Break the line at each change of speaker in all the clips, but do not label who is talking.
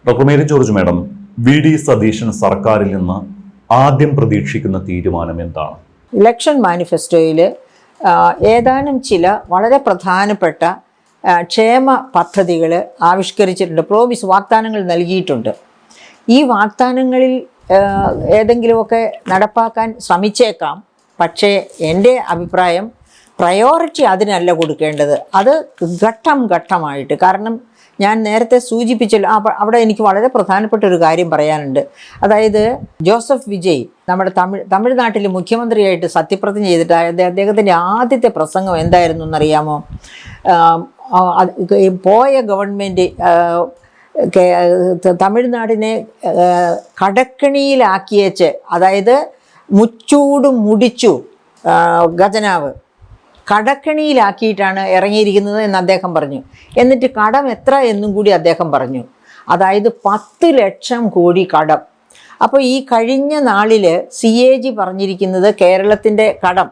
Doctor Mary George madam, V D Satheesan സർക്കാരിൽ നിന്ന് ആദ്യം പ്രതീക്ഷിക്കുന്ന തീരുമാനം എന്താണ്?
ഇലക്ഷൻ മാനിഫെസ്റ്റോയിൽ ഏതാനും ചില വളരെ പ്രധാനപ്പെട്ട ക്ഷേമ പദ്ധതികൾ ആവിഷ്കരിച്ചിട്ടുണ്ട്, പ്രോമിസ് വാഗ്ദാനങ്ങൾ നൽകിയിട്ടുണ്ട്. ഈ വാഗ്ദാനങ്ങളിൽ ഏതെങ്കിലുമൊക്കെ നടപ്പാക്കാൻ ശ്രമിച്ചേക്കാം. പക്ഷേ എൻ്റെ അഭിപ്രായം പ്രയോറിറ്റി അതിനല്ല കൊടുക്കേണ്ടത്, അത് ഘട്ടം ഘട്ടമായിട്ട്. കാരണം ഞാൻ നേരത്തെ സൂചിപ്പിച്ചല്ലോ, അവിടെ എനിക്ക് വളരെ പ്രധാനപ്പെട്ട ഒരു കാര്യം പറയാനുണ്ട്. അതായത് ജോസഫ് വിജയ് നമ്മുടെ തമിഴ്നാട്ടിൽ മുഖ്യമന്ത്രിയായിട്ട് സത്യപ്രതിജ്ഞ ചെയ്തിട്ട് അദ്ദേഹത്തിൻ്റെ ആദ്യത്തെ പ്രസംഗം എന്തായിരുന്നു എന്നറിയാമോ? പോയ ഗവൺമെൻറ് തമിഴ്നാടിനെ കടക്കണിയിലാക്കിയേച്ച്, അതായത് മുച്ചൂടും മുടിച്ചു ഖജനാവ് കടക്കണിയിലാക്കിയിട്ടാണ് ഇറങ്ങിയിരിക്കുന്നത് എന്ന് അദ്ദേഹം പറഞ്ഞു. എന്നിട്ട് കടം എത്ര എന്നും കൂടി അദ്ദേഹം പറഞ്ഞു. അതായത് 10 ലക്ഷം കോടി കടം. അപ്പോൾ ഈ കഴിഞ്ഞ നാളിൽ CAG പറഞ്ഞിരിക്കുന്നത് കേരളത്തിൻ്റെ കടം,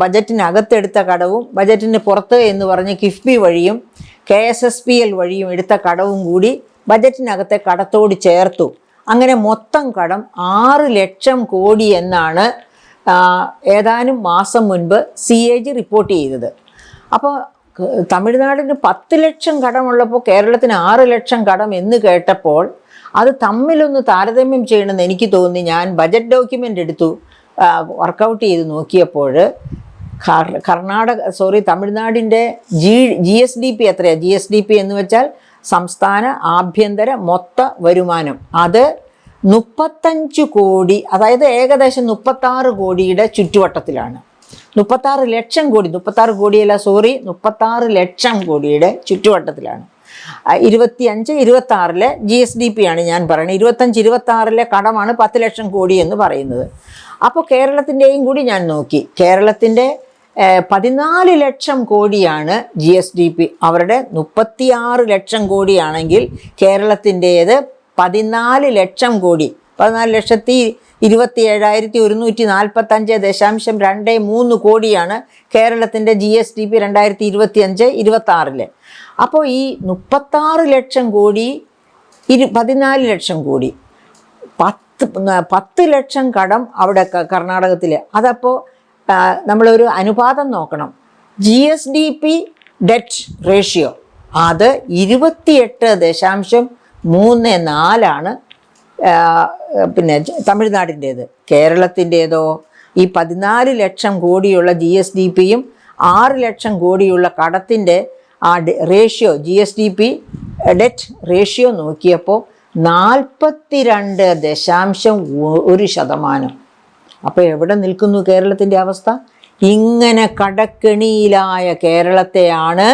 ബജറ്റിനകത്തെടുത്ത കടവും ബജറ്റിന് പുറത്ത് എന്ന് പറഞ്ഞ് കിഫ്ബി വഴിയും KSSPL വഴിയും എടുത്ത കടവും കൂടി ബജറ്റിനകത്തെ കടത്തോട് ചേർത്തു. അങ്ങനെ മൊത്തം കടം 6 ലക്ഷം കോടി എന്നാണ് ഏതാനും മാസം മുൻപ് CAG റിപ്പോർട്ട് ചെയ്തത്. അപ്പോൾ തമിഴ്നാടിന് 10 ലക്ഷം കടമുള്ളപ്പോൾ കേരളത്തിന് 6 ലക്ഷം കടം എന്ന് കേട്ടപ്പോൾ അത് തമ്മിലൊന്ന് താരതമ്യം ചെയ്യണമെന്ന് എനിക്ക് തോന്നി. ഞാൻ ബജറ്റ് ഡോക്യുമെൻ്റ് എടുത്തു, വർക്കൗട്ട് ചെയ്ത് നോക്കിയപ്പോൾ തമിഴ്നാടിൻ്റെ GSDP എത്രയാണ്? GSDP എന്ന് വെച്ചാൽ സംസ്ഥാന ആഭ്യന്തര മൊത്ത വരുമാനം. അത് 35 കോടി, അതായത് ഏകദേശം 36 കോടിയുടെ ചുറ്റുവട്ടത്തിലാണ്. 36 ലക്ഷം കോടി, 36 കോടിയല്ല 36 ലക്ഷം കോടിയുടെ ചുറ്റുവട്ടത്തിലാണ്. 25-26 GSDP ആണ് ഞാൻ പറയുന്നത്. 25-26 കടമാണ് 10 ലക്ഷം കോടി എന്ന് പറയുന്നത്. അപ്പോൾ കേരളത്തിൻ്റെയും കൂടി ഞാൻ നോക്കി. കേരളത്തിൻ്റെ 14 ലക്ഷം കോടിയാണ് GSDP. അവരുടെ 36 ലക്ഷം കോടിയാണെങ്കിൽ കേരളത്തിൻ്റേത് 14 ലക്ഷം കോടി, 14,27,145.23 കോടിയാണ് കേരളത്തിൻ്റെ GSDP 2025-26. അപ്പോൾ ഈ 36 ലക്ഷം കോടി 14 ലക്ഷം കോടി, 10 ലക്ഷം കടം അവിടെ കർണാടകത്തിൽ. അതപ്പോൾ നമ്മളൊരു അനുപാതം നോക്കണം. GSDP ഡെറ്റ് റേഷ്യോ അത് 28.34 പിന്നെ തമിഴ്നാടിൻ്റേത്. കേരളത്തിൻ്റേതോ ഈ 14 ലക്ഷം കോടിയുള്ള GSDPയും 6 ലക്ഷം കോടിയുള്ള കടത്തിൻ്റെ ആ റേഷ്യോ, GSDP ഡെറ്റ് റേഷ്യോ നോക്കിയപ്പോൾ 42.1%. അപ്പോൾ എവിടെ നിൽക്കുന്നു കേരളത്തിൻ്റെ അവസ്ഥ? ഇങ്ങനെ കടക്കെണിയിലായ കേരളത്തെയാണ്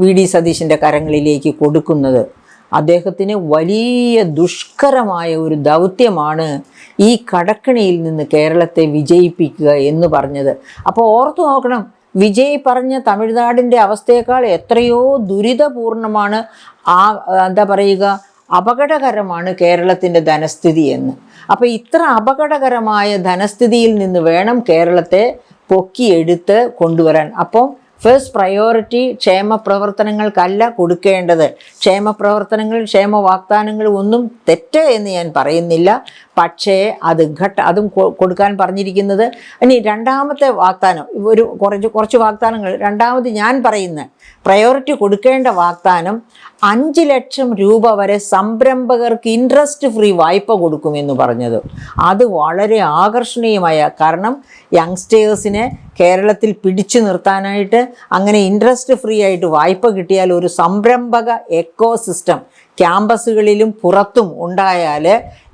വി ഡി സതീശൻ്റെ കരങ്ങളിലേക്ക് കൊടുക്കുന്നത്. അദ്ദേഹത്തിന് വലിയ ദുഷ്കരമായ ഒരു ദൗത്യമാണ് ഈ കടക്കണിയിൽ നിന്ന് കേരളത്തെ വിജയിപ്പിക്കുക എന്ന് പറഞ്ഞത്. അപ്പോൾ ഓർത്തു നോക്കണം, വിജയ് പറഞ്ഞ തമിഴ്നാടിൻ്റെ അവസ്ഥയേക്കാൾ എത്രയോ ദുരിതപൂർണമാണ്, എന്താ പറയുക, അപകടകരമാണ് കേരളത്തിൻ്റെ ധനസ്ഥിതി എന്ന്. അപ്പോൾ ഇത്ര അപകടകരമായ ധനസ്ഥിതിയിൽ നിന്ന് വേണം കേരളത്തെ പൊക്കിയെടുത്ത് കൊണ്ടുവരാൻ. അപ്പോൾ ഫസ്റ്റ് പ്രയോറിറ്റി ക്ഷേമ പ്രവർത്തനങ്ങൾക്കല്ല കൊടുക്കേണ്ടത്. ക്ഷേമ പ്രവർത്തനങ്ങൾ, ക്ഷേമ വാഗ്ദാനങ്ങൾ ഒന്നും തെറ്റ് എന്ന് ഞാൻ പറയുന്നില്ല. പക്ഷേ അതും കൊടുക്കാൻ പറഞ്ഞിരിക്കുന്നത്. ഇനി രണ്ടാമത്തെ വാഗ്ദാനം, കുറച്ച് വാഗ്ദാനങ്ങൾ. രണ്ടാമത് ഞാൻ പറയുന്ന പ്രയോറിറ്റി കൊടുക്കേണ്ട വാഗ്ദാനം 5 ലക്ഷം രൂപ വരെ സംരംഭകർക്ക് ഇൻട്രസ്റ്റ് ഫ്രീ വായ്പ കൊടുക്കുമെന്ന് പറഞ്ഞത്. അത് വളരെ ആകർഷണീയമായ, കാരണം യങ്സ്റ്റേഴ്സിനെ കേരളത്തിൽ പിടിച്ചു നിർത്താനായിട്ട് അങ്ങനെ ഇൻട്രസ്റ്റ് ഫ്രീ ആയിട്ട് വായ്പ കിട്ടിയാൽ ഒരു സംരംഭക എക്കോ സിസ്റ്റം ക്യാമ്പസുകളിലും പുറത്തും ഉണ്ടായാൽ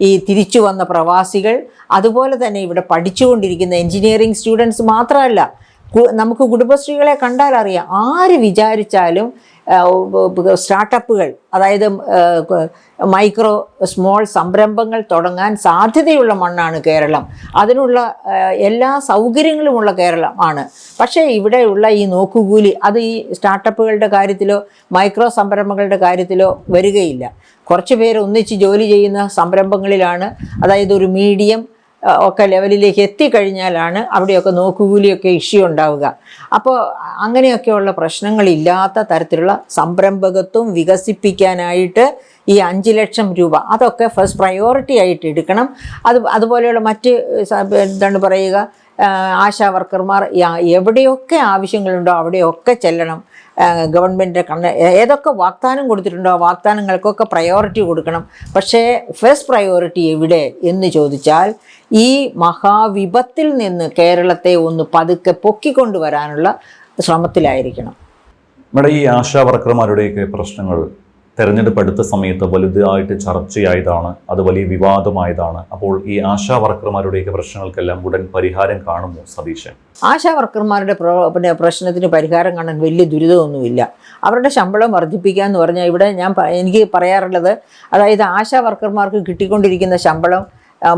ഈ തിരിച്ചു വന്ന പ്രവാസികൾ, അതുപോലെ തന്നെ ഇവിടെ പഠിച്ചുകൊണ്ടിരിക്കുന്ന എൻജിനീയറിംഗ് സ്റ്റുഡൻസ് മാത്രമല്ല, നമുക്ക് കുടുംബശ്രീകളെ കണ്ടാൽ അറിയാം, ആര് വിചാരിച്ചാലും സ്റ്റാർട്ടപ്പുകൾ, അതായത് മൈക്രോ സ്മോൾ സംരംഭങ്ങൾ തുടങ്ങാൻ സാധ്യതയുള്ള മണ്ണാണ് കേരളം. അതിനുള്ള എല്ലാ സൗകര്യങ്ങളുമുള്ള കേരളമാണ്. പക്ഷേ ഇവിടെയുള്ള ഈ നോക്കുകൂലി അത് ഈ സ്റ്റാർട്ടപ്പുകളുടെ കാര്യത്തിലോ മൈക്രോ സംരംഭങ്ങളുടെ കാര്യത്തിലോ വരികയില്ല. കുറച്ച് പേര് ഒന്നിച്ച് ജോലി ചെയ്യുന്ന സംരംഭങ്ങളിലാണ്, അതായത് ഒരു മീഡിയം ഒക്കെ ലെവലിലേക്ക് എത്തിക്കഴിഞ്ഞാലാണ് അവിടെയൊക്കെ നോക്കുകൂലിയൊക്കെ ഇഷ്യൂ ഉണ്ടാവുക. അപ്പോൾ അങ്ങനെയൊക്കെയുള്ള പ്രശ്നങ്ങളില്ലാത്ത തരത്തിലുള്ള സംരംഭകത്വം വികസിപ്പിക്കാനായിട്ട് ഈ 5 ലക്ഷം രൂപ അതൊക്കെ ഫസ്റ്റ് പ്രയോറിറ്റി ആയിട്ട് എടുക്കണം. അതുപോലെയുള്ള മറ്റ് എന്താണ് പറയുക, ആശാ വർക്കർമാർ എവിടെയൊക്കെ ആവശ്യങ്ങളുണ്ടോ അവിടെയൊക്കെ ചെല്ലണം. ഗവൺമെൻറ് ഏതൊക്കെ വാഗ്ദാനം കൊടുത്തിട്ടുണ്ടോ ആ വാഗ്ദാനങ്ങൾക്കൊക്കെ പ്രയോറിറ്റി കൊടുക്കണം. പക്ഷേ ഫസ്റ്റ് പ്രയോറിറ്റി എവിടെ എന്ന് ചോദിച്ചാൽ ഈ മഹാവിപത്തിൽ നിന്ന് കേരളത്തെ ഒന്ന് പതുക്കെ പൊക്കിക്കൊണ്ടുവരാനുള്ള ശ്രമത്തിലായിരിക്കണം.
നമ്മുടെ ഈ ആശാ വർക്കർമാരുടെയൊക്കെ പ്രശ്നങ്ങൾ തെരഞ്ഞെടുപ്പ് അടുത്ത സമയത്ത് വലുതായിട്ട് ചർച്ചയായതാണ്, അത് വലിയ വിവാദമായതാണ്. അപ്പോൾ ഈ ആശാ വർക്കർമാരുടെയൊക്കെ പ്രശ്നങ്ങൾക്കെല്ലാം ഉടൻ പരിഹാരം കാണുമോ സതീശൻ?
ആശാ വർക്കർമാരുടെ പ്രശ്നത്തിന് പരിഹാരം കാണാൻ വലിയ ദുരിതമൊന്നുമില്ല. അവരുടെ ശമ്പളം വർദ്ധിപ്പിക്കുക എന്ന് പറഞ്ഞാൽ ഇവിടെ എനിക്ക് പറയാറുള്ളത്, അതായത് ആശാ വർക്കർമാർക്ക് കിട്ടിക്കൊണ്ടിരിക്കുന്ന ശമ്പളം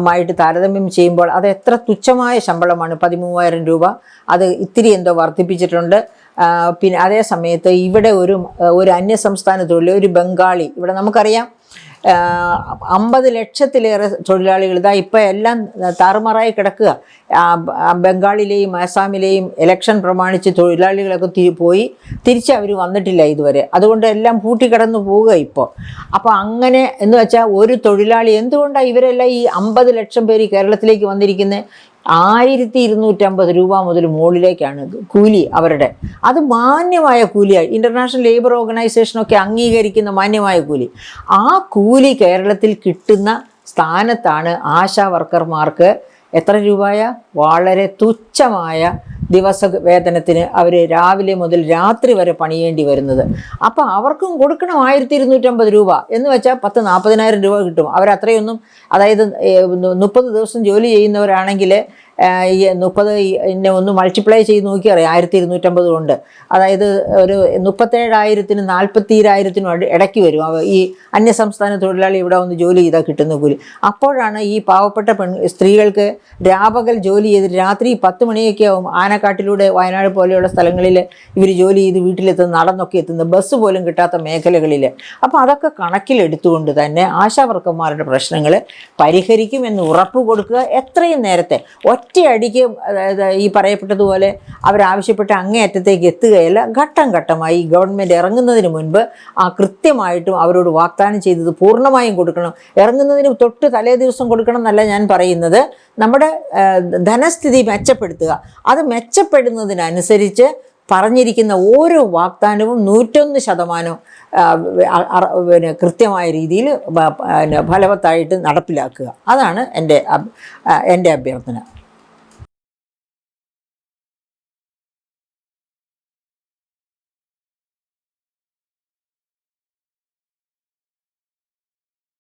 മായിട്ട് താരതമ്യം ചെയ്യുമ്പോൾ അത് എത്ര തുച്ഛമായ ശമ്പളമാണ്. 13,000 രൂപ, അത് ഇത്തിരി എന്തോ വർദ്ധിപ്പിച്ചിട്ടുണ്ട്. പിന്നെ അതേ സമയത്ത് ഇവിടെ ഒരു അന്യസംസ്ഥാന തൊഴിൽ, ഒരു ബംഗാളി, ഇവിടെ നമുക്കറിയാം 50 ലക്ഷത്തിലേറെ തൊഴിലാളികൾ ഇതാ ഇപ്പം എല്ലാം താറുമാറായി കിടക്കുക. ബംഗാളിലെയും ആസാമിലെയും ഇലക്ഷൻ പ്രമാണിച്ച് തൊഴിലാളികളൊക്കെ പോയി തിരിച്ച് അവർ വന്നിട്ടില്ല ഇതുവരെ. അതുകൊണ്ട് എല്ലാം പൂട്ടിക്കിടന്നു പോവുക ഇപ്പോൾ. അപ്പോൾ അങ്ങനെ എന്ന് വെച്ചാൽ ഒരു തൊഴിലാളി എന്തുകൊണ്ടാണ് ഇവരെല്ലാം ഈ 50 ലക്ഷം പേര് കേരളത്തിലേക്ക് വന്നിരിക്കുന്നത്? 1250 രൂപ മുതൽ മുകളിലേക്കാണ് കൂലി അവരുടെ. അത് മാന്യമായ കൂലിയായി ഇൻ്റർനാഷണൽ ലേബർ ഓർഗനൈസേഷനൊക്കെ അംഗീകരിക്കുന്ന മാന്യമായ കൂലി. ആ കൂലി കേരളത്തിൽ കിട്ടുന്ന സ്ഥാനത്താണ് ആശാ വർക്കർമാർക്ക് എത്ര രൂപയ? വളരെ തുച്ഛമായ ദിവസ വേതനത്തിന് അവർ രാവിലെ മുതൽ രാത്രി വരെ പണിയേണ്ടി വരുന്നത്. അപ്പോൾ അവർക്കും കൊടുക്കണം 1250 രൂപ എന്ന് വെച്ചാൽ 40,000 രൂപ കിട്ടും. അവരത്രയൊന്നും, അതായത് 30 ദിവസം ജോലി ചെയ്യുന്നവരാണെങ്കിൽ ഈ 30 ഒന്ന് മൾട്ടിപ്ലൈ ചെയ്ത് നോക്കിയാൽ 1250 കൊണ്ട്, അതായത് ഒരു 37,000-നും 42,000-നും ഇടയ്ക്ക് വരും ഈ അന്യസംസ്ഥാന തൊഴിലാളി ഇവിടെ വന്ന് ജോലി ചെയ്താൽ കിട്ടുന്ന കൂലി. അപ്പോഴാണ് ഈ പാവപ്പെട്ട സ്ത്രീകൾക്ക് രാപകൽ ജോലി ചെയ്ത് രാത്രി 10 മണിയൊക്കെ ആവും ആനക്കാട്ടിലൂടെ വയനാട് പോലെയുള്ള സ്ഥലങ്ങളിൽ ഇവർ ജോലി ചെയ്ത് വീട്ടിലെത്തുന്ന, നടന്നൊക്കെ എത്തുന്നത്, ബസ് പോലും കിട്ടാത്ത മേഖലകളിൽ. അപ്പോൾ അതൊക്കെ കണക്കിലെടുത്തുകൊണ്ട് തന്നെ ആശാ വർക്കർമാരുടെ പ്രശ്നങ്ങൾ പരിഹരിക്കുമെന്ന് ഉറപ്പ് കൊടുക്കുക. എത്രയും നേരത്തെ ഒറ്റയടിക്ക്, അതായത് ഈ പറയപ്പെട്ടതുപോലെ അവരാവശ്യപ്പെട്ട അങ്ങേയറ്റത്തേക്ക് എത്തുകയല്ല, ഘട്ടം ഘട്ടമായി ഗവൺമെൻറ് ഇറങ്ങുന്നതിന് മുൻപ് കൃത്യമായിട്ടും അവരോട് വാഗ്ദാനം ചെയ്തത് പൂർണ്ണമായും കൊടുക്കണം. ഇറങ്ങുന്നതിന് തൊട്ട് തലേ ദിവസം കൊടുക്കണം എന്നല്ല ഞാൻ പറയുന്നത്. നമ്മുടെ ധനസ്ഥിതി മെച്ചപ്പെടുത്തുക. അത് മെച്ചപ്പെടുന്നതിനനുസരിച്ച് പറഞ്ഞിരിക്കുന്ന ഓരോ വാഗ്ദാനവും 101% കൃത്യമായ രീതിയിൽ ഫലവത്തായിട്ട് നടപ്പിലാക്കുക. അതാണ് എൻ്റെ അഭ്യർത്ഥന.